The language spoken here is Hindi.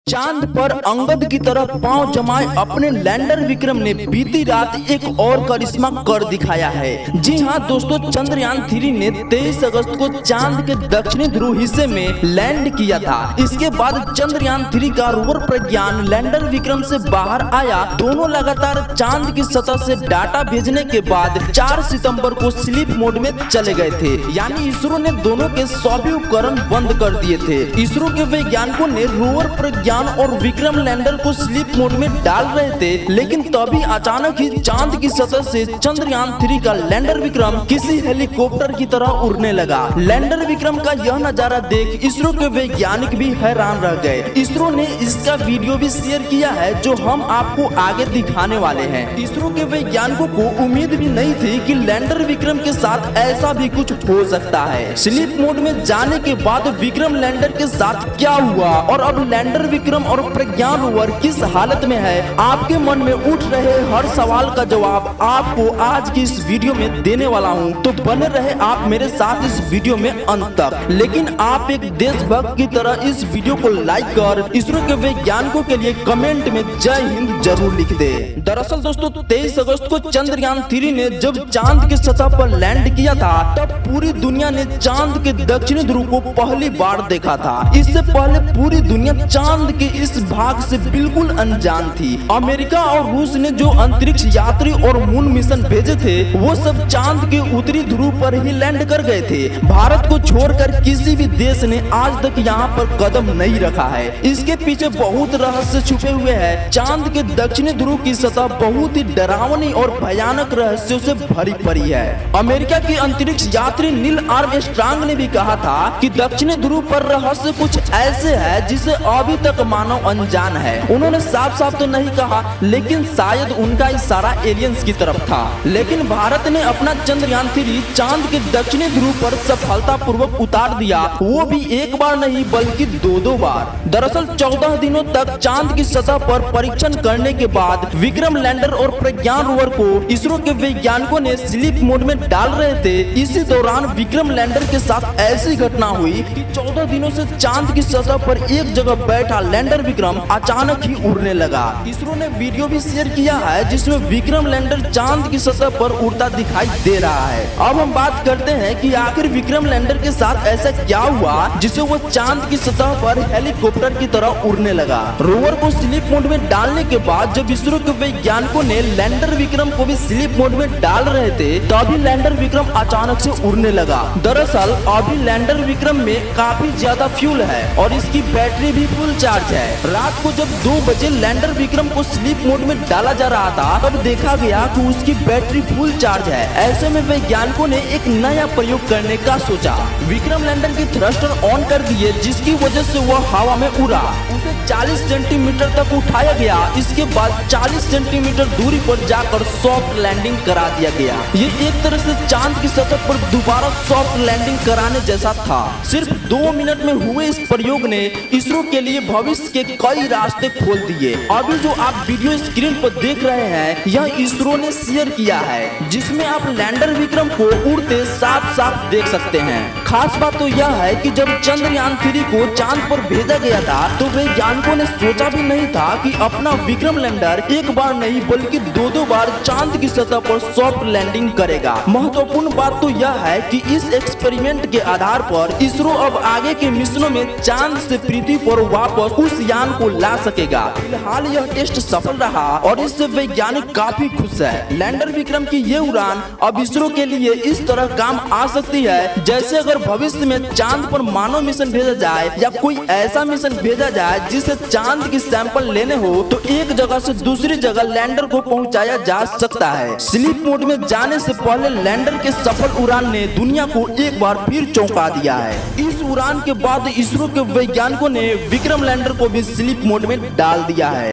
चांद पर अंगद की तरह पांव जमाए अपने लैंडर विक्रम ने बीती रात एक और करिश्मा कर दिखाया है। जी हां दोस्तों, चंद्रयान 3 ने 23 अगस्त को चांद के दक्षिणी ध्रुव हिस्से में लैंड किया था। इसके बाद चंद्रयान 3 का रोवर प्रज्ञान लैंडर विक्रम से बाहर आया। दोनों लगातार चांद की सतह से डाटा भेजने के बाद 4 सितंबर को स्लीप मोड में चले गए थे, यानी इसरो ने दोनों के सभी उपकरण बंद कर दिए थे। इसरो के वैज्ञानिकों ने रोवर प्रज्ञान और विक्रम लैंडर को स्लीप मोड में डाल रहे थे, लेकिन तभी अचानक ही चांद की सतह से चंद्रयान 3 का लैंडर विक्रम किसी हेलीकॉप्टर की तरह उड़ने लगा। लैंडर विक्रम का यह नजारा देख इसरो के वैज्ञानिक भी हैरान रह गए। इसरो ने इसका वीडियो भी शेयर किया है, जो हम आपको आगे दिखाने वाले हैं। इसरो के वैज्ञानिकों को उम्मीद भी नहीं थी कि लैंडर विक्रम के साथ ऐसा भी कुछ हो सकता है। स्लीप मोड में जाने के बाद विक्रम लैंडर के साथ क्या हुआ और अब लैंडर विक्रम और प्रज्ञान रोवर किस हालत में है, आपके मन में उठ रहे हर सवाल का जवाब आपको आज की इस वीडियो में देने वाला हूं, तो बने रहे आप मेरे साथ इस वीडियो में अंत तक। लेकिन आप एक देशभक्त की तरह इस वीडियो को लाइक कर इसरो के वैज्ञानिकों के लिए कमेंट में जय हिंद जरूर लिख दे। दरअसल दोस्तों, 23 अगस्त को चंद्रयान 3 ने जब चांद की सतह पर लैंड किया था, तब पूरी दुनिया ने चांद के दक्षिणी ध्रुव को पहली बार देखा था। इससे पहले पूरी दुनिया चांद के इस भाग से बिल्कुल अनजान थी। अमेरिका और रूस ने जो अंतरिक्ष यात्री और मून मिशन भेजे थे, वो सब चांद के उत्तरी ध्रुव पर ही लैंड कर गए थे। भारत को छोड़कर किसी भी देश ने आज तक यहाँ पर कदम नहीं रखा है। इसके पीछे बहुत रहस्य छुपे हुए हैं। चांद के दक्षिणी ध्रुव की सतह बहुत ही डरावनी और भयानक रहस्यों से भरी पड़ी है। अमेरिका के अंतरिक्ष यात्री नील आर्मस्ट्रांग ने भी कहा था कि दक्षिणी ध्रुव पर रहस्य कुछ ऐसे है जिसे अभी तक मानव अनजान है। उन्होंने साफ साफ तो नहीं कहा, लेकिन शायद उनका इशारा एलियंस की तरफ था। लेकिन भारत ने अपना चंद्रयान 3 चांद के दक्षिणी ध्रुव पर सफलतापूर्वक उतार दिया, वो भी एक बार नहीं बल्कि 2 बार। दरअसल 14 दिनों तक चांद की सतह पर परीक्षण करने के बाद विक्रम लैंडर और प्रज्ञान रोवर को इसरो के वैज्ञानिकों ने स्लीप मोड में डाल रहे थे। इसी दौरान विक्रम लैंडर के साथ ऐसी घटना हुई कि 14 दिनों से चांद की सतह पर एक जगह बैठा लैंडर विक्रम अचानक ही उड़ने लगा। इसरो ने वीडियो भी शेयर किया है, जिसमें विक्रम लैंडर चांद की सतह पर उड़ता दिखाई दे रहा है। अब हम बात करते हैं कि आखिर विक्रम लैंडर के साथ ऐसा क्या हुआ जिसे वो चांद की सतह पर हेलीकॉप्टर की तरह उड़ने लगा। रोवर को स्लीप मोड में डालने के बाद जब इसरो के वैज्ञानिकों ने लैंडर विक्रम को भी स्लीप मोड में डाल रहे थे, तभी लैंडर विक्रम अचानक से उड़ने लगा। दरअसल अभी लैंडर विक्रम में काफी ज्यादा फ्यूल है और इसकी बैटरी भी फुल चार्ज है। रात को जब 2 बजे लैंडर विक्रम को स्लीप मोड में डाला जा रहा था, तब देखा गया कि उसकी बैटरी फुल चार्ज है। ऐसे में वैज्ञानिकों ने एक नया प्रयोग करने का सोचा। विक्रम लैंडर की थ्रस्टर ऑन कर दिए, जिसकी वजह से वह हवा में उड़ा। उसे 40 सेंटीमीटर तक उठाया गया। इसके बाद 40 सेंटीमीटर दूरी पर जाकर सॉफ्ट लैंडिंग करा दिया गया। ये एक तरह से चांद की सतह पर दोबारा सॉफ्ट लैंडिंग कराने जैसा था। सिर्फ 2 मिनट में हुए इस प्रयोग ने इसरो के लिए भविष्य के कई रास्ते खोल दिए। अभी जो आप वीडियो स्क्रीन पर देख रहे हैं, यह इसरो ने शेयर किया है, जिसमें आप लैंडर विक्रम को उड़ते साफ साफ देख सकते हैं। खास बात तो यह है कि जब चंद्रयान 3 को चांद पर भेजा गया था, तो वैज्ञानिकों ने सोचा भी नहीं था कि अपना विक्रम लैंडर एक बार नहीं बल्कि 2 बार चांद की सतह पर सॉफ्ट लैंडिंग करेगा। महत्वपूर्ण बात तो यह है कि इस एक्सपेरिमेंट के आधार पर इसरो अब आगे के मिशनों में चांद से पृथ्वी पर वापस उस यान को ला सकेगा। फिलहाल यह टेस्ट सफल रहा और इससे वैज्ञानिक काफी खुश है। लैंडर विक्रम की ये उड़ान अब इसरो के लिए इस तरह काम आ सकती है, जैसे अगर भविष्य में चांद पर मानव मिशन भेजा जाए या कोई ऐसा मिशन भेजा जाए जिसे चांद की सैंपल लेने हो, तो एक जगह से दूसरी जगह लैंडर को पहुंचाया जा सकता है। स्लीप मोड में जाने से पहले लैंडर के सफल उड़ान ने दुनिया को एक बार फिर चौंका दिया है। इस उड़ान के बाद इसरो के वैज्ञानिकों ने विक्रम लैंडर को भी स्लीप मोड में डाल दिया है।